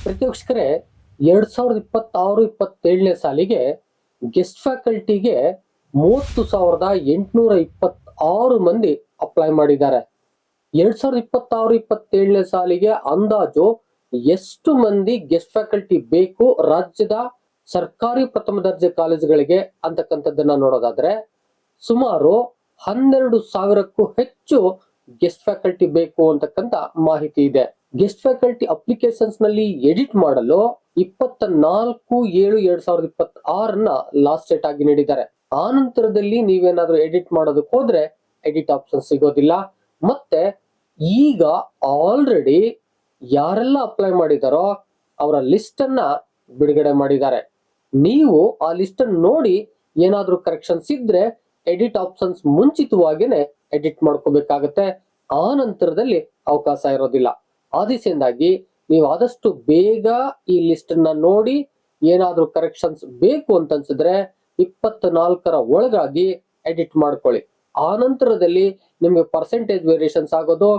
ಪ್ರತಿವೀಕ್ಷಕರೇ 2026-27ನೇ ಸಾಲಿಗೆ ಗೆಸ್ಟ್ ಫ್ಯಾಕಲ್ಟಿಗೆ 30,826 ಮಂದಿ ಅಪ್ಲೈ ಮಾಡಿದ್ದಾರೆ. 2026-27ನೇ ಸಾಲಿಗೆ ಅಂದಾಜು ಎಷ್ಟು ಮಂದಿ ಗೆಸ್ಟ್ ಫ್ಯಾಕಲ್ಟಿ ಬೇಕು ರಾಜ್ಯದ ಸರ್ಕಾರಿ ಪ್ರಥಮ ದರ್ಜೆ ಕಾಲೇಜುಗಳಿಗೆ ಅಂತಕ್ಕಂಥದ್ದನ್ನ ನೋಡೋದಾದ್ರೆ ಸುಮಾರು 12,000ಕ್ಕೂ ಹೆಚ್ಚು ಗೆಸ್ಟ್ ಫ್ಯಾಕಲ್ಟಿ ಬೇಕು ಅಂತಕ್ಕಂಥ ಮಾಹಿತಿ ಇದೆ. ಗೆಸ್ಟ್ ಫ್ಯಾಕಲ್ಟಿ ಅಪ್ಲಿಕೇಶನ್ಸ್ ನಲ್ಲಿ ಎಡಿಟ್ ಮಾಡಲು 24/7/2026 ಲಾಸ್ಟ್ ಡೇಟ್ ಆಗಿ ನೀಡಿದ್ದಾರೆ. ಆ ನಂತರದಲ್ಲಿ ನೀವೇನಾದ್ರೂ ಎಡಿಟ್ ಮಾಡೋದಕ್ಕೆ ಹೋದ್ರೆ ಎಡಿಟ್ ಆಪ್ಷನ್ ಸಿಗೋದಿಲ್ಲ. ಮತ್ತೆ ಈಗ ಆಲ್ರೆಡಿ ಯಾರೆಲ್ಲ ಅಪ್ಲೈ ಮಾಡಿದಾರೋ ಅವರ ಲಿಸ್ಟ್ ಅನ್ನ ಬಿಡುಗಡೆ ಮಾಡಿದ್ದಾರೆ. ನೀವು ಆ ಲಿಸ್ಟ್ ಅನ್ನು ನೋಡಿ ಏನಾದ್ರೂ ಕರೆಕ್ಷನ್ಸ್ ಇದ್ರೆ ಎಡಿಟ್ ಆಪ್ಷನ್ಸ್ ಮುಂಚಿತವಾಗಿನೇ ಎಡಿಟ್ ಮಾಡ್ಕೋಬೇಕಾಗತ್ತೆ. ಆ ನಂತರದಲ್ಲಿ ಅವಕಾಶ ಇರೋದಿಲ್ಲ. ಆದಿಸೆಂದಾಗಿ ನೀವು ಆದಷ್ಟು ಬೇಗ ಈ ಲಿಸ್ಟ್ ಅನ್ನ ನೋಡಿ ಏನಾದ್ರೂ ಕರೆಕ್ಷನ್ಸ್ ಬೇಕು ಅಂತ ಅನ್ಸಿದ್ರೆ 24ರ ಒಳಗಾಗಿ ಎಡಿಟ್ ಮಾಡ್ಕೊಳ್ಳಿ. ಆ ನಂತರದಲ್ಲಿ ನಿಮ್ಗೆ ಪರ್ಸೆಂಟೇಜ್ ವೇರಿಯೇಷನ್ಸ್ ಆಗೋದು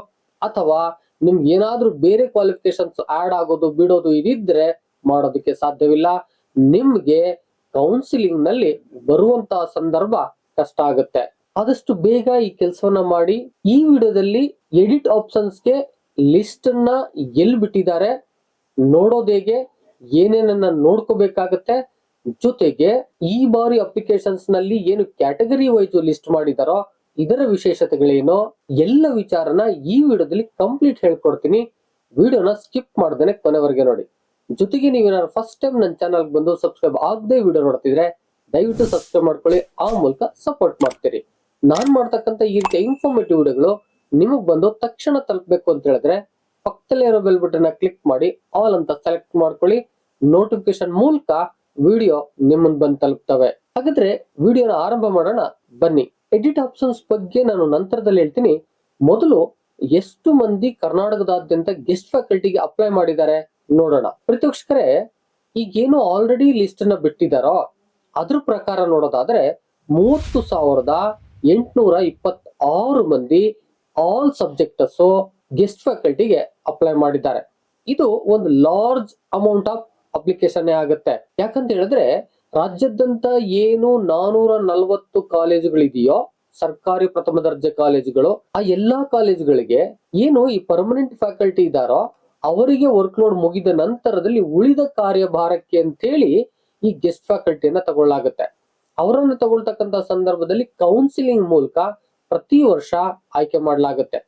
ಅಥವಾ ನಿಮ್ಗೆ ಏನಾದ್ರೂ ಬೇರೆ ಕ್ವಾಲಿಫಿಕೇಶನ್ಸ್ ಆಡ್ ಆಗೋದು ಬಿಡೋದು ಇದಿದ್ರೆ ಮಾಡೋದಕ್ಕೆ ಸಾಧ್ಯವಿಲ್ಲ. ನಿಮ್ಗೆ ಕೌನ್ಸಿಲಿಂಗ್ ನಲ್ಲಿ ಬರುವಂತಹ ಸಂದರ್ಭ ಕಷ್ಟ ಆಗುತ್ತೆ. ಆದಷ್ಟು ಬೇಗ ಈ ಕೆಲಸವನ್ನ ಮಾಡಿ. ಈ ವಿಡಿಯೋದಲ್ಲಿ ಎಡಿಟ್ ಆಪ್ಷನ್ಸ್ಗೆ ಲಿಸ್ಟ್ ಅನ್ನ ಎಲ್ಲಿ ಬಿಟ್ಟಿದ್ದಾರೆ ನೋಡೋದು ಹೇಗೆ, ಏನೇನನ್ನ ನೋಡ್ಕೋಬೇಕಾಗತ್ತೆ, ಜೊತೆಗೆ ಈ ಬಾರಿ ಅಪ್ಲಿಕೇಶನ್ಸ್ ನಲ್ಲಿ ಏನು ಕ್ಯಾಟಗರಿ ವೈಸ್ ಲಿಸ್ಟ್ ಮಾಡಿದಾರೋ ಇದರ ವಿಶೇಷತೆಗಳೇನೋ ಎಲ್ಲ ವಿಚಾರನ ಈ ವಿಡಿಯೋದಲ್ಲಿ ಕಂಪ್ಲೀಟ್ ಹೇಳ್ಕೊಡ್ತೀನಿ. ವಿಡಿಯೋನ ಸ್ಕಿಪ್ ಮಾಡ್ದೇನೆ ಕೊನೆವರೆಗೆ ನೋಡಿ. ಜೊತೆಗೆ ನೀವೇನಾದ್ರು ಫಸ್ಟ್ ಟೈಮ್ ನನ್ನ ಚಾನಲ್ ಬಂದು ಸಬ್ಸ್ಕ್ರೈಬ್ ಆಗದೆ ವಿಡಿಯೋ ನೋಡ್ತಿದ್ರೆ ದಯವಿಟ್ಟು ಸಬ್ಸ್ಕ್ರೈಬ್ ಮಾಡ್ಕೊಳ್ಳಿ. ಆ ಮೂಲಕ ಸಪೋರ್ಟ್ ಮಾಡ್ತೀರಿ. ನಾನ್ ಮಾಡ್ತಕ್ಕಂಥ ಈ ರೀತಿಯ ಇನ್ಫಾರ್ಮೇಟಿವ್ ವಿಡಿಯೋಗಳು ನಿಮಗ್ ಬಂದು ತಕ್ಷಣ ತಲುಪಬೇಕು ಅಂತ ಹೇಳಿದ್ರೆ ಪಕ್ಕದಲ್ಲೇ ಇರೋ ಬೆಲ್ ಬಟನ್ ಕ್ಲಿಕ್ ಮಾಡಿ ಆಲ್ ಅಂತ ಸೆಲೆಕ್ಟ್ ಮಾಡ್ಕೊಳ್ಳಿ. ನೋಟಿಫಿಕೇಶನ್ ಮೂಲಕ ವಿಡಿಯೋ ನಿಮ್ಮನ್ ಬಂದು ತಲುಪ್ತವೆ. ಹಾಗಾದ್ರೆ ವಿಡಿಯೋನ ಆರಂಭ ಮಾಡೋಣ ಬನ್ನಿ. ಎಡಿಟ್ ಆಪ್ಷನ್ಸ್ ಬಗ್ಗೆ ನಾನು ನಂತರದಲ್ಲಿ ಹೇಳ್ತೀನಿ. ಮೊದಲು ಎಷ್ಟು ಮಂದಿ ಕರ್ನಾಟಕದಾದ್ಯಂತ ಗೆಸ್ಟ್ ಫ್ಯಾಕಲ್ಟಿಗೆ ಅಪ್ಲೈ ಮಾಡಿದ್ದಾರೆ ನೋಡೋಣ. ಪ್ರತಿವೀಕ್ಷಕರೇ, ಈಗೇನು ಆಲ್ರೆಡಿ ಲಿಸ್ಟ್ ಅನ್ನ ಬಿಟ್ಟಿದಾರೋ ಅದ್ರ ಪ್ರಕಾರ ನೋಡೋದಾದ್ರೆ 30,826 ಮಂದಿ ಆಲ್ ಸಬ್ಜೆಕ್ಟ್ಸ್ ಗೆಸ್ಟ್ ಫ್ಯಾಕಲ್ಟಿಗೆ ಅಪ್ಲೈ ಮಾಡಿದ್ದಾರೆ. ಇದು ಒಂದು ಲಾರ್ಜ್ ಅಮೌಂಟ್ ಆಫ್ ಅಪ್ಲಿಕೇಶನ್ ಆಗುತ್ತೆ. ಯಾಕಂತ ಹೇಳಿದ್ರೆ ರಾಜ್ಯಾದ್ಯಂತ ಏನು 440 ಕಾಲೇಜುಗಳಿದೆಯೋ ಸರ್ಕಾರಿ ಪ್ರಥಮ ದರ್ಜೆ ಕಾಲೇಜುಗಳು, ಆ ಎಲ್ಲಾ ಕಾಲೇಜುಗಳಿಗೆ ಏನು ಈ ಪರ್ಮನೆಂಟ್ ಫ್ಯಾಕಲ್ಟಿ ಇದಾರೋ ಅವರಿಗೆ ವರ್ಕ್ ಲೋಡ್ ಮುಗಿದ ನಂತರದಲ್ಲಿ ಉಳಿದ ಕಾರ್ಯಭಾರಕ್ಕೆ ಅಂತೇಳಿ ಈ ಗೆಸ್ಟ್ ಫ್ಯಾಕಲ್ಟಿಯನ್ನ ತಗೊಳ್ಳಾಗುತ್ತೆ. ಅವರನ್ನು ತಗೊಳ್ತಕ್ಕಂತ ಸಂದರ್ಭದಲ್ಲಿ ಕೌನ್ಸಿಲಿಂಗ್ ಮೂಲಕ ಪ್ರತಿ ವರ್ಷ ಆಯ್ಕೆ ಮಾಡಲಾಗುತ್ತೆ.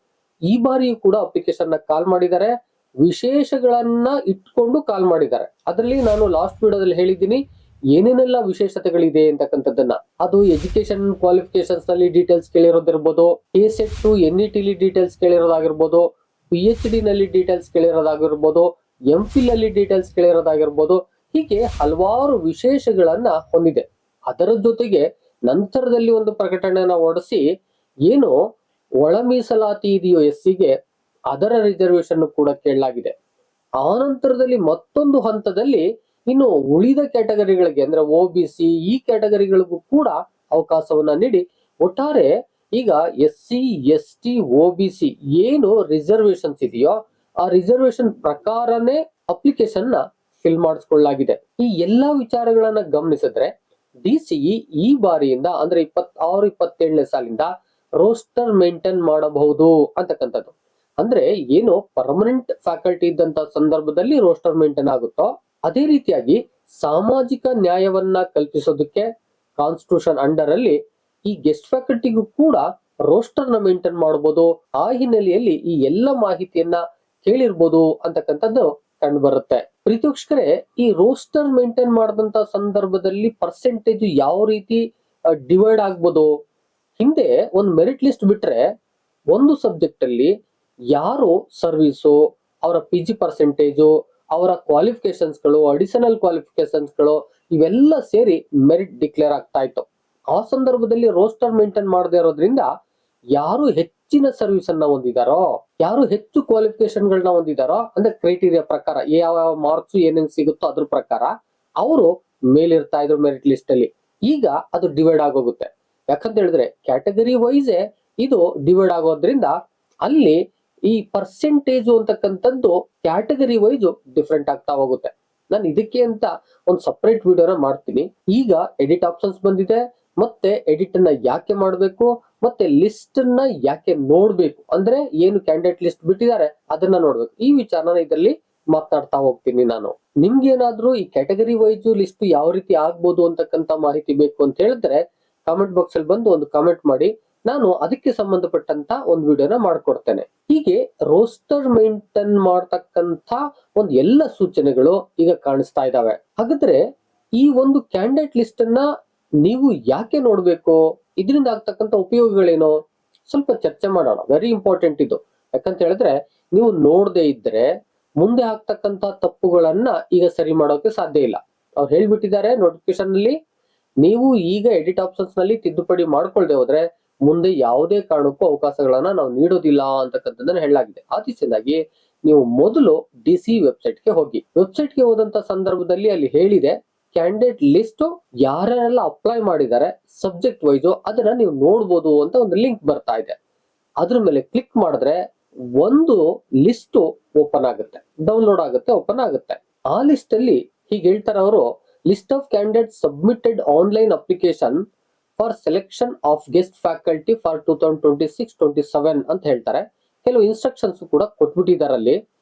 ಈ ಬಾರಿಯೂ ಕೂಡ ಅಪ್ಲಿಕೇಶನ್ ಕಾಲ್ ಮಾಡಿದ್ದಾರೆ. ವಿಶೇಷಗಳನ್ನ ಇಟ್ಕೊಂಡು ಕಾಲ್ ಮಾಡಿದ್ದಾರೆ. ಅದರಲ್ಲಿ ನಾನು ಲಾಸ್ಟ್ ವಿಡಿಯೋದಲ್ಲಿ ಹೇಳಿದ್ದೀನಿ ಏನೇನೆಲ್ಲ ವಿಶೇಷತೆಗಳಿದೆ ಅಂತಕ್ಕಂಥದ್ದನ್ನ. ಅದು ಎಜುಕೇಶನ್ ಕ್ವಾಲಿಫಿಕೇಶನ್ಸ್ ನಲ್ಲಿ ಡೀಟೇಲ್ಸ್ ಕೇಳಿರೋದಿರ್ಬೋದು, ಕೆಸೆಟ್ NET ಡೀಟೇಲ್ಸ್ ಕೇಳಿರೋದಾಗಿರ್ಬೋದು, PhD ನಲ್ಲಿ ಡೀಟೇಲ್ಸ್ ಕೇಳಿರೋದಾಗಿರ್ಬೋದು, MPhil ಅಲ್ಲಿ ಡೀಟೇಲ್ಸ್ ಕೇಳಿರೋದಾಗಿರ್ಬೋದು. ಹೀಗೆ ಹಲವಾರು ವಿಶೇಷಗಳನ್ನ ಹೊಂದಿದೆ. ಅದರ ಜೊತೆಗೆ ನಂತರದಲ್ಲಿ ಒಂದು ಪ್ರಕಟಣೆಯನ್ನ ಹೊರಡಿಸಿ ಏನು ಒಳ ಮೀಸಲಾತಿ ಇದೆಯೋ SCಗೆ ಅದರ ರಿಸರ್ವೇಶನ್ ಕೂಡ ಕೇಳಲಾಗಿದೆ. ಆ ನಂತರದಲ್ಲಿ ಮತ್ತೊಂದು ಹಂತದಲ್ಲಿ ಇನ್ನು ಉಳಿದ ಕ್ಯಾಟಗರಿಗಳಿಗೆ ಅಂದ್ರೆ OBC ಈ ಕ್ಯಾಟಗರಿಗಳಿಗೂ ಕೂಡ ಅವಕಾಶವನ್ನ ನೀಡಿ ಒಟ್ಟಾರೆ ಈಗ SC ST OBC ಏನು ರಿಸರ್ವೇಶನ್ಸ್ ಇದೆಯೋ ಆ ರಿಸರ್ವೇಶನ್ ಪ್ರಕಾರನೇ ಅಪ್ಲಿಕೇಶನ್ ನ ಫಿಲ್ ಮಾಡಿಸ್ಕೊಳ್ಳಲಾಗಿದೆ. ಈ ಎಲ್ಲಾ ವಿಚಾರಗಳನ್ನ ಗಮನಿಸಿದ್ರೆ DCE ಈ ಬಾರಿಯಿಂದ ಅಂದ್ರೆ 26-27ನೇ ಸಾಲಿಂದ ರೋಸ್ಟರ್ ಮೇಂಟೈನ್ ಮಾಡಬಹುದು ಅಂತಕ್ಕಂಥದ್ದು. ಅಂದ್ರೆ ಏನು ಪರ್ಮನೆಂಟ್ ಫ್ಯಾಕಲ್ಟಿ ಇದ್ದಂತ ಸಂದರ್ಭದಲ್ಲಿ ರೋಸ್ಟರ್ ಮೇಂಟೈನ್ ಆಗುತ್ತೋ ಅದೇ ರೀತಿಯಾಗಿ ಸಾಮಾಜಿಕ ನ್ಯಾಯವನ್ನ ಕಲ್ಪಿಸೋದಕ್ಕೆ ಕಾನ್ಸ್ಟಿಟ್ಯೂಷನ್ ಅಂಡರ್ ಅಲ್ಲಿ ಈ ಗೆಸ್ಟ್ ಫ್ಯಾಕಲ್ಟಿಗೂ ಕೂಡ ರೋಸ್ಟರ್ ನ ಮೇಂಟೈನ್ ಮಾಡಬಹುದು. ಆ ಹಿನ್ನೆಲೆಯಲ್ಲಿ ಈ ಎಲ್ಲ ಮಾಹಿತಿಯನ್ನ ಕೇಳಿರ್ಬೋದು ಅಂತಕ್ಕಂಥದ್ದು ಕಂಡು ಬರುತ್ತೆ. ಪ್ರೀತಿವೀಕ್ಷಕರೇ, ಈ ರೋಸ್ಟರ್ ಮೇಂಟೈನ್ ಮಾಡಿದಂತ ಸಂದರ್ಭದಲ್ಲಿ ಪರ್ಸೆಂಟೇಜ್ ಯಾವ ರೀತಿ ಡಿವೈಡ್ ಆಗ್ಬೋದು? ಹಿಂದೆ ಒಂದು ಮೆರಿಟ್ ಲಿಸ್ಟ್ ಬಿಟ್ರೆ ಒಂದು ಸಬ್ಜೆಕ್ಟ್ ಅಲ್ಲಿ ಯಾರು ಸರ್ವಿಸು, ಅವರ PG ಪರ್ಸೆಂಟೇಜು, ಅವರ ಕ್ವಾಲಿಫಿಕೇಶನ್ಸ್ಗಳು, ಅಡಿಷನಲ್ ಕ್ವಾಲಿಫಿಕೇಶನ್ಸ್ಗಳು ಇವೆಲ್ಲ ಸೇರಿ ಮೆರಿಟ್ ಡಿಕ್ಲೇರ್ ಆಗ್ತಾ ಇತ್ತು. ಆ ಸಂದರ್ಭದಲ್ಲಿ ರೋಸ್ಟರ್ ಮೇಂಟೈನ್ ಮಾಡದೇ ಇರೋದ್ರಿಂದ ಯಾರು ಹೆಚ್ಚಿನ ಸರ್ವಿಸ್ ಅನ್ನ ಹೊಂದಿದಾರೋ, ಯಾರು ಹೆಚ್ಚು ಕ್ವಾಲಿಫಿಕೇಶನ್ ಗಳನ್ನ ಹೊಂದಿದಾರೋ ಅಂದ್ರೆ ಕ್ರೈಟೀರಿಯಾ ಪ್ರಕಾರ ಯಾವ ಮಾರ್ಕ್ಸ್ ಏನೇನ್ ಸಿಗುತ್ತೋ ಅದ್ರ ಪ್ರಕಾರ ಅವರು ಮೇಲಿರ್ತಾ ಇದ್ರು ಮೆರಿಟ್ ಲಿಸ್ಟ್ ಅಲ್ಲಿ. ಈಗ ಅದು ಡಿವೈಡ್ ಆಗೋಗುತ್ತೆ. ಯಾಕಂತ ಹೇಳಿದ್ರೆ ಕ್ಯಾಟಗರಿ ವೈಸ್ ಇದು ಡಿವೈಡ್ ಆಗೋದ್ರಿಂದ ಅಲ್ಲಿ ಈ ಪರ್ಸೆಂಟೇಜ್ ಅಂತಕ್ಕಂಥದ್ದು ಕ್ಯಾಟಗರಿ ವೈಸ್ ಡಿಫ್ರೆಂಟ್ ಆಗ್ತಾ ಹೋಗುತ್ತೆ. ನಾನು ಇದಕ್ಕೆ ಅಂತ ಒಂದು ಸಪರೇಟ್ ವಿಡಿಯೋನ ಮಾಡ್ತೀನಿ. ಈಗ ಎಡಿಟ್ ಆಪ್ಷನ್ಸ್ ಬಂದಿದೆ, ಮತ್ತೆ ಎಡಿಟ್ ಅನ್ನ ಯಾಕೆ ಮಾಡಬೇಕು, ಮತ್ತೆ ಲಿಸ್ಟ್ ಅನ್ನ ಯಾಕೆ ನೋಡ್ಬೇಕು, ಅಂದ್ರೆ ಏನು ಕ್ಯಾಂಡಿಡೇಟ್ ಲಿಸ್ಟ್ ಬಿಟ್ಟಿದ್ದಾರೆ ಅದನ್ನ ನೋಡ್ಬೇಕು, ಈ ವಿಚಾರನ ಇದರಲ್ಲಿ ಮಾತನಾಡ್ತಾ ಹೋಗ್ತೀನಿ ನಾನು. ನಿಮ್ಗೆ ಏನಾದ್ರೂ ಈ ಕ್ಯಾಟಗರಿ ವೈಸ್ ಲಿಸ್ಟ್ ಯಾವ ರೀತಿ ಆಗ್ಬೋದು ಅಂತಕ್ಕಂತ ಮಾಹಿತಿ ಬೇಕು ಅಂತ ಹೇಳಿದ್ರೆ ಕಾಮೆಂಟ್ ಬಾಕ್ಸ್ ಅಲ್ಲಿ ಬಂದು ಒಂದು ಕಾಮೆಂಟ್ ಮಾಡಿ, ನಾನು ಅದಕ್ಕೆ ಸಂಬಂಧಪಟ್ಟಂತ ಒಂದು ವಿಡಿಯೋನ ಮಾಡ್ಕೊಡ್ತೇನೆ. ಹೀಗೆ ರೋಸ್ಟರ್ ಮೇಂಟೈನ್ ಮಾಡ್ತಕ್ಕಂತ ಒಂದು ಎಲ್ಲ ಸೂಚನೆಗಳು ಈಗ ಕಾಣಿಸ್ತಾ ಇದಾವೆ. ಹಾಗಾದ್ರೆ ಈ ಒಂದು ಕ್ಯಾಂಡಿಡೇಟ್ ಲಿಸ್ಟ್ ಅನ್ನ ನೀವು ಯಾಕೆ ನೋಡ್ಬೇಕು, ಇದರಿಂದ ಆಗ್ತಕ್ಕಂತ ಉಪಯೋಗಗಳೇನು, ಸ್ವಲ್ಪ ಚರ್ಚೆ ಮಾಡೋಣ. ವೆರಿ ಇಂಪಾರ್ಟೆಂಟ್ ಇದು. ಯಾಕಂತ ಹೇಳಿದ್ರೆ ನೀವು ನೋಡದೆ ಇದ್ರೆ ಮುಂದೆ ಆಗ್ತಕ್ಕಂತ ತಪ್ಪುಗಳನ್ನ ಈಗ ಸರಿ ಮಾಡೋಕೆ ಸಾಧ್ಯ ಇಲ್ಲ. ಅವ್ರು ಹೇಳ್ಬಿಟ್ಟಿದ್ದಾರೆ ನೋಟಿಫಿಕೇಶನ್ ಅಲ್ಲಿ, ನೀವು ಈಗ ಎಡಿಟ್ ಆಪ್ಷನ್ಸ್ ನಲ್ಲಿ ತಿದ್ದುಪಡಿ ಮಾಡ್ಕೊಳ್ದೆ ಹೋದ್ರೆ ಮುಂದೆ ಯಾವುದೇ ಕಾರಣಕ್ಕೂ ಅವಕಾಶಗಳನ್ನ ನಾವು ನೀಡೋದಿಲ್ಲ ಅಂತಕ್ಕಂಥದ್ದನ್ನ ಹೇಳಲಾಗಿದೆ. ಆ ದಿಸೆಯಿಂದಾಗಿ ನೀವು ಮೊದಲು DC ವೆಬ್ಸೈಟ್ಗೆ ಹೋಗಿ. ವೆಬ್ಸೈಟ್ಗೆ ಹೋದಂತ ಸಂದರ್ಭದಲ್ಲಿ ಅಲ್ಲಿ ಹೇಳಿದೆ ಕ್ಯಾಂಡಿಡೇಟ್ ಲಿಸ್ಟ್ ಯಾರೆಲ್ಲ ಅಪ್ಲೈ ಮಾಡಿದ್ದಾರೆ ಸಬ್ಜೆಕ್ಟ್ ವೈಸ್ ಅದನ್ನ ನೀವು ನೋಡ್ಬೋದು ಅಂತ ಒಂದು ಲಿಂಕ್ ಬರ್ತಾ ಇದೆ. ಅದ್ರ ಮೇಲೆ ಕ್ಲಿಕ್ ಮಾಡಿದ್ರೆ ಒಂದು ಲಿಸ್ಟ್ ಓಪನ್ ಆಗುತ್ತೆ, ಡೌನ್ಲೋಡ್ ಆಗುತ್ತೆ, ಓಪನ್ ಆಗುತ್ತೆ. ಆ ಲಿಸ್ಟ್ ಅಲ್ಲಿ ಹೀಗೆ ಹೇಳ್ತಾರೆ ಅವರು, list of candidate submitted online application for selection of guest faculty for 2026-27 ಅಂತ ಹೇಳ್ತಾರೆ. ಕೆಲವು ಇನ್ಸ್ಟ್ರಕ್ಷನ್ಸ್ ಕೂಡ ಕೊಟ್ಬಿಟ್ಟಿದ್ದಾರೆ ಅಲ್ಲಿ.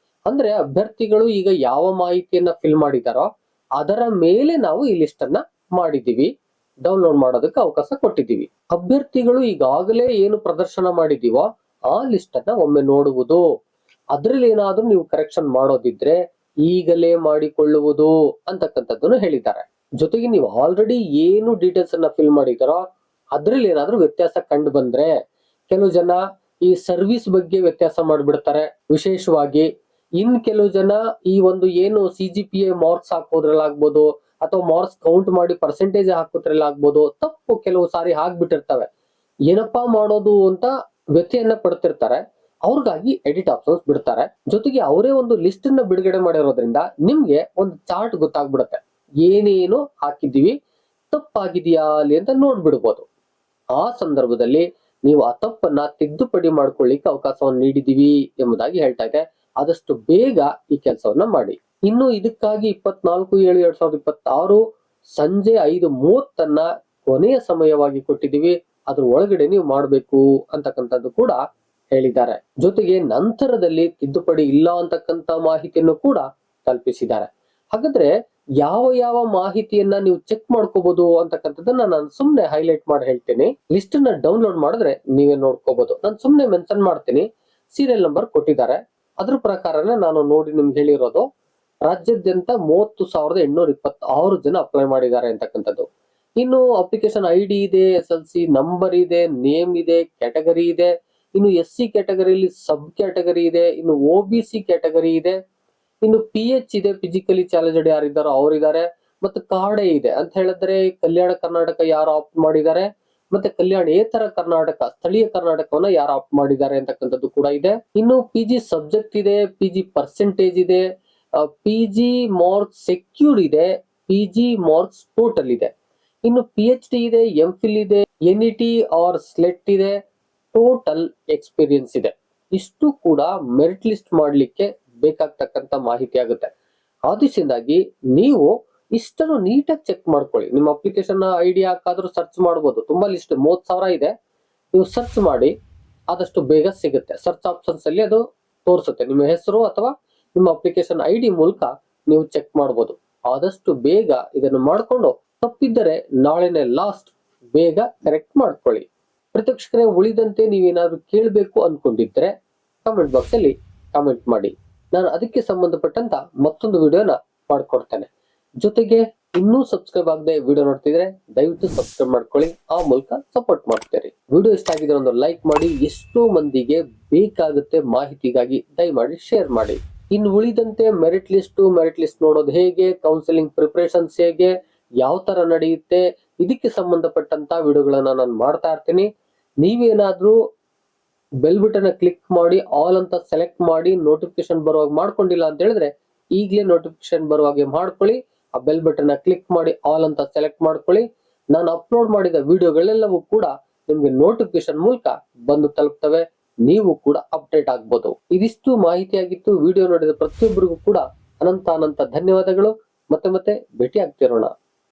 ಅಂದ್ರೆ ಅಭ್ಯರ್ಥಿಗಳು ಈಗ ಯಾವ ಮಾಹಿತಿಯನ್ನ ಫಿಲ್ ಮಾಡಿದಾರೋ ಅದರ ಮೇಲೆ ನಾವು ಈ ಲಿಸ್ಟ್ ಅನ್ನ ಮಾಡಿದೀವಿ, ಡೌನ್ಲೋಡ್ ಮಾಡೋದಕ್ಕೆ ಅವಕಾಶ ಕೊಟ್ಟಿದ್ದೀವಿ. ಅಭ್ಯರ್ಥಿಗಳು ಈಗಾಗಲೇ ಏನು ಪ್ರದರ್ಶನ ಮಾಡಿದೀವೋ ಆ ಲಿಸ್ಟ್ ಅನ್ನ ಒಮ್ಮೆ ನೋಡುವುದು, ಅದ್ರಲ್ಲಿ ಏನಾದ್ರೂ ನೀವು ಕರೆಕ್ಷನ್ ಮಾಡೋದಿದ್ರೆ ಈಗಲೇ ಮಾಡಿಕೊಳ್ಳುವುದು ಅಂತಕ್ಕಂಥದ್ದನ್ನು ಹೇಳಿದ್ದಾರೆ. ಜೊತೆಗೆ ನೀವು ಆಲ್ರೆಡಿ ಏನು ಡೀಟೇಲ್ಸ್ ಅನ್ನ ಫಿಲ್ ಮಾಡಿದಾರೋ ಅದ್ರಲ್ಲಿ ಏನಾದ್ರೂ ವ್ಯತ್ಯಾಸ ಕಂಡು ಬಂದ್ರೆ, ಕೆಲವು ಜನ ಈ ಸರ್ವಿಸ್ ಬಗ್ಗೆ ವ್ಯತ್ಯಾಸ ಮಾಡ್ಬಿಡ್ತಾರೆ ವಿಶೇಷವಾಗಿ. ಇನ್ ಕೆಲವು ಜನ ಈ ಒಂದು ಏನು CGPA ಮಾರ್ಕ್ಸ್ ಹಾಕೋದ್ರಲ್ಲಾಗ್ಬೋದು ಅಥವಾ ಮಾರ್ಕ್ಸ್ ಕೌಂಟ್ ಮಾಡಿ ಪರ್ಸೆಂಟೇಜ್ ಹಾಕೋದ್ರಲ್ಲಾಗ್ಬೋದು ತಪ್ಪು ಕೆಲವು ಸಾರಿ ಹಾಕ್ಬಿಟ್ಟಿರ್ತವೆ. ಏನಪ್ಪಾ ಮಾಡೋದು ಅಂತ ವ್ಯಥೆಯನ್ನ ಪಡ್ತಿರ್ತಾರೆ. ಅವ್ರಿಗಾಗಿ ಎಡಿಟ್ ಆಪ್ಷನ್ಸ್ ಬಿಡ್ತಾರೆ. ಜೊತೆಗೆ ಅವರೇ ಒಂದು ಲಿಸ್ಟ್ ಅನ್ನ ಬಿಡುಗಡೆ ಮಾಡಿರೋದ್ರಿಂದ ನಿಮ್ಗೆ ಒಂದು ಚಾರ್ಟ್ ಗೊತ್ತಾಗ್ಬಿಡುತ್ತೆ, ಏನೇನು ಹಾಕಿದೀವಿ ತಪ್ಪಾಗಿದೆಯಾ ಅಲ್ಲಿ ಅಂತ ನೋಡ್ಬಿಡ್ಬೋದು. ಆ ಸಂದರ್ಭದಲ್ಲಿ ನೀವು ಆ ತಪ್ಪನ್ನ ತಿದ್ದುಪಡಿ ಮಾಡ್ಕೊಳ್ಳಿಕ್ಕೆ ಅವಕಾಶವನ್ನು ನೀಡಿದೀವಿ ಎಂಬುದಾಗಿ ಹೇಳ್ತಾ ಇದೆ. ಆದಷ್ಟು ಬೇಗ ಈ ಕೆಲಸವನ್ನ ಮಾಡಿ. ಇನ್ನು ಇದಕ್ಕಾಗಿ 24/7/2026 ಸಂಜೆ 5:30 ಕೊನೆಯ ಸಮಯವಾಗಿ ಕೊಟ್ಟಿದೀವಿ, ಅದ್ರ ಒಳಗಡೆ ನೀವು ಮಾಡ್ಬೇಕು ಅಂತಕ್ಕಂಥದ್ದು ಕೂಡ ಹೇಳಿದ್ದಾರೆ. ಜೊತೆಗೆ ನಂತರದಲ್ಲಿ ತಿದ್ದುಪಡಿ ಇಲ್ಲ ಅಂತಕ್ಕಂಥ ಮಾಹಿತಿಯನ್ನು ಕೂಡ ಕಲ್ಪಿಸಿದ್ದಾರೆ. ಹಾಗಾದ್ರೆ ಯಾವ ಯಾವ ಮಾಹಿತಿಯನ್ನ ನೀವು ಚೆಕ್ ಮಾಡ್ಕೋಬಹುದು ಅಂತಕ್ಕಂಥದ್ದನ್ನ ನಾನು ಸುಮ್ನೆ ಹೈಲೈಟ್ ಮಾಡಿ ಹೇಳ್ತೀನಿ. ಲಿಸ್ಟ್ ಅನ್ನ ಡೌನ್ಲೋಡ್ ಮಾಡಿದ್ರೆ ನೀವೇ ನೋಡ್ಕೋಬಹುದು. ನಾನು ಸುಮ್ನೆ ಮೆನ್ಷನ್ ಮಾಡ್ತೀನಿ, ಸೀರಿಯಲ್ ನಂಬರ್ ಕೊಟ್ಟಿದ್ದಾರೆ, ಅದ್ರ ಪ್ರಕಾರನೇ ನಾನು ನೋಡಿ ನಿಮ್ಗೆ ಹೇಳಿರೋದು. ರಾಜ್ಯಾದ್ಯಂತ 30,826 ಜನ ಅಪ್ಲೈ ಮಾಡಿದ್ದಾರೆ ಅಂತಕ್ಕಂಥದ್ದು. ಇನ್ನು ಅಪ್ಲಿಕೇಶನ್ ID ಇದೆ, SLC ನಂಬರ್ ಇದೆ, ನೇಮ್ ಇದೆ, ಕ್ಯಾಟಗರಿ ಇದೆ. ಇನ್ನು SC ಕ್ಯಾಟಗರಿಯಲ್ಲಿ ಸಬ್ ಕ್ಯಾಟಗರಿ ಇದೆ, ಇನ್ನು OBC ಕ್ಯಾಟಗರಿ ಇದೆ, ಇನ್ನು PH ಇದೆ, ಫಿಸಿಕಲಿ ಚಾಲೆಂಜ್ಡ್ ಯಾರಿದ್ದಾರೋ ಅವರಿದ್ದಾರೆ, ಮತ್ತೆ ಕಾರ್ಡೆ ಇದೆ ಅಂತ ಹೇಳಿದ್ರೆ ಕಲ್ಯಾಣ ಕರ್ನಾಟಕ ಯಾರು ಆಪ್ಟ್ ಮಾಡಿದ್ದಾರೆ, ಮತ್ತೆ ಕಲ್ಯಾಣೇತರ ಕರ್ನಾಟಕ ಸ್ಥಳೀಯ ಕರ್ನಾಟಕವನ್ನ ಯಾರು ಆಪ್ಟ್ ಮಾಡಿದ್ದಾರೆ ಅಂತಕ್ಕಂಥದ್ದು ಕೂಡ ಇದೆ. ಇನ್ನು PG ಸಬ್ಜೆಕ್ಟ್ ಇದೆ, PG ಪರ್ಸೆಂಟೇಜ್ ಇದೆ, PG ಮಾರ್ಕ್ಸ್ ಸೆಕ್ಯೂರ್ ಇದೆ, PG ಮಾರ್ಕ್ಸ್ ಟೋಟಲ್ ಇದೆ. ಇನ್ನು PhD ಇದೆ, MPhil ಇದೆ, NET ಆರ್ ಸ್ಲೆಟ್ ಇದೆ, ಟೋಟಲ್ ಎಕ್ಸ್ಪೀರಿಯನ್ಸ್ ಇದೆ. ಇಷ್ಟು ಕೂಡ ಮೆರಿಟ್ ಲಿಸ್ಟ್ ಮಾಡ್ಲಿಕ್ಕೆ ಬೇಕಾಗ್ತಕ್ಕಂತ ಮಾಹಿತಿ ಆಗುತ್ತೆ. ಆದಿಸಿಂದಾಗಿ ನೀವು ಇಷ್ಟನ್ನು ನೀಟಾಗಿ ಚೆಕ್ ಮಾಡ್ಕೊಳ್ಳಿ. ನಿಮ್ಮ ಅಪ್ಲಿಕೇಶನ್ ID ಹಾಕಾದ್ರೂ ಸರ್ಚ್ ಮಾಡ್ಬೋದು. ತುಂಬಾ ಲಿಸ್ಟ್ 30,000 ಇದೆ, ನೀವು ಸರ್ಚ್ ಮಾಡಿ ಆದಷ್ಟು ಬೇಗ ಸಿಗುತ್ತೆ. ಸರ್ಚ್ ಆಪ್ಷನ್ಸ್ ಅಲ್ಲಿ ಅದು ತೋರಿಸುತ್ತೆ ನಿಮ್ಮ ಹೆಸರು ಅಥವಾ ನಿಮ್ಮ ಅಪ್ಲಿಕೇಶನ್ ID ಮೂಲಕ ನೀವು ಚೆಕ್ ಮಾಡ್ಬೋದು. ಆದಷ್ಟು ಬೇಗ ಇದನ್ನು ಮಾಡ್ಕೊಂಡು ತಪ್ಪಿದ್ದರೆ ನಾಳೆನೆ ಲಾಸ್ಟ್, ಬೇಗ ಕರೆಕ್ಟ್ ಮಾಡ್ಕೊಳ್ಳಿ. ಪ್ರತಿಕ್ಷಕರೇ, ಉಳಿದಂತೆ ನೀವೇನಾದ್ರೂ ಕೇಳಬೇಕು ಅನ್ಕೊಂಡಿದ್ರೆ ಕಮೆಂಟ್ ಬಾಕ್ಸ್ ಅಲ್ಲಿ ಕಮೆಂಟ್ ಮಾಡಿ, ನಾನು ಅದಕ್ಕೆ ಸಂಬಂಧಪಟ್ಟಂತ ಮತ್ತೊಂದು ವಿಡಿಯೋನ ಮಾಡ್ಕೊಡ್ತೇನೆ. ಜೊತೆಗೆ ಇನ್ನೂ ಸಬ್ಸ್ಕ್ರೈಬ್ ಆಗದೆ ವಿಡಿಯೋ ನೋಡ್ತಿದ್ರೆ ದಯವಿಟ್ಟು ಸಬ್ಸ್ಕ್ರೈಬ್ ಮಾಡ್ಕೊಳ್ಳಿ, ಆ ಮೂಲಕ ಸಪೋರ್ಟ್ ಮಾಡ್ತೀರಿ. ವಿಡಿಯೋ ಇಷ್ಟ ಆಗಿದ್ರೆ ಒಂದು ಲೈಕ್ ಮಾಡಿ, ಎಷ್ಟೋ ಮಂದಿಗೆ ಬೇಕಾಗುತ್ತೆ ಮಾಹಿತಿಗಾಗಿ ದಯಮಾಡಿ ಶೇರ್ ಮಾಡಿ. ಇನ್ನು ಉಳಿದಂತೆ ಮೆರಿಟ್ ಲಿಸ್ಟ್ ನೋಡೋದು ಹೇಗೆ, ಕೌನ್ಸಿಲಿಂಗ್ ಪ್ರಿಪರೇಷನ್ಸ್ ಹೇಗೆ, ಯಾವ ತರ ನಡೆಯುತ್ತೆ, ಇದಕ್ಕೆ ಸಂಬಂಧಪಟ್ಟಂತ ವಿಡಿಯೋಗಳನ್ನ ನಾನು ಮಾಡ್ತಾ ಇರ್ತೀನಿ. ನೀವೇನಾದ್ರೂ ಬೆಲ್ ಬಟನ್ ಕ್ಲಿಕ್ ಮಾಡಿ ಆಲ್ ಅಂತ ಸೆಲೆಕ್ಟ್ ಮಾಡಿ ನೋಟಿಫಿಕೇಶನ್ ಬರುವಾಗ ಮಾಡ್ಕೊಂಡಿಲ್ಲ ಅಂತ ಹೇಳಿದ್ರೆ ಈಗಲೇ ನೋಟಿಫಿಕೇಶನ್ ಬರುವಾಗೆ ಮಾಡ್ಕೊಳ್ಳಿ. ಆ ಬೆಲ್ ಬಟನ್ ಕ್ಲಿಕ್ ಮಾಡಿ ಆಲ್ ಅಂತ ಸೆಲೆಕ್ಟ್ ಮಾಡ್ಕೊಳ್ಳಿ. ನಾನು ಅಪ್ಲೋಡ್ ಮಾಡಿದ ವಿಡಿಯೋಗಳೆಲ್ಲವೂ ಕೂಡ ನಿಮ್ಗೆ ನೋಟಿಫಿಕೇಶನ್ ಮೂಲಕ ಬಂದು ತಲುಪ್ತವೆ. ನೀವು ಕೂಡ ಅಪ್ಡೇಟ್ ಆಗ್ಬೋದು. ಇದಿಷ್ಟು ಮಾಹಿತಿಯಾಗಿತ್ತು. ವಿಡಿಯೋ ನೋಡಿದ ಪ್ರತಿಯೊಬ್ಬರಿಗೂ ಕೂಡ ಅನಂತ ಧನ್ಯವಾದಗಳು. ಮತ್ತೆ ಭೇಟಿ ಆಗ್ತಿರೋಣ.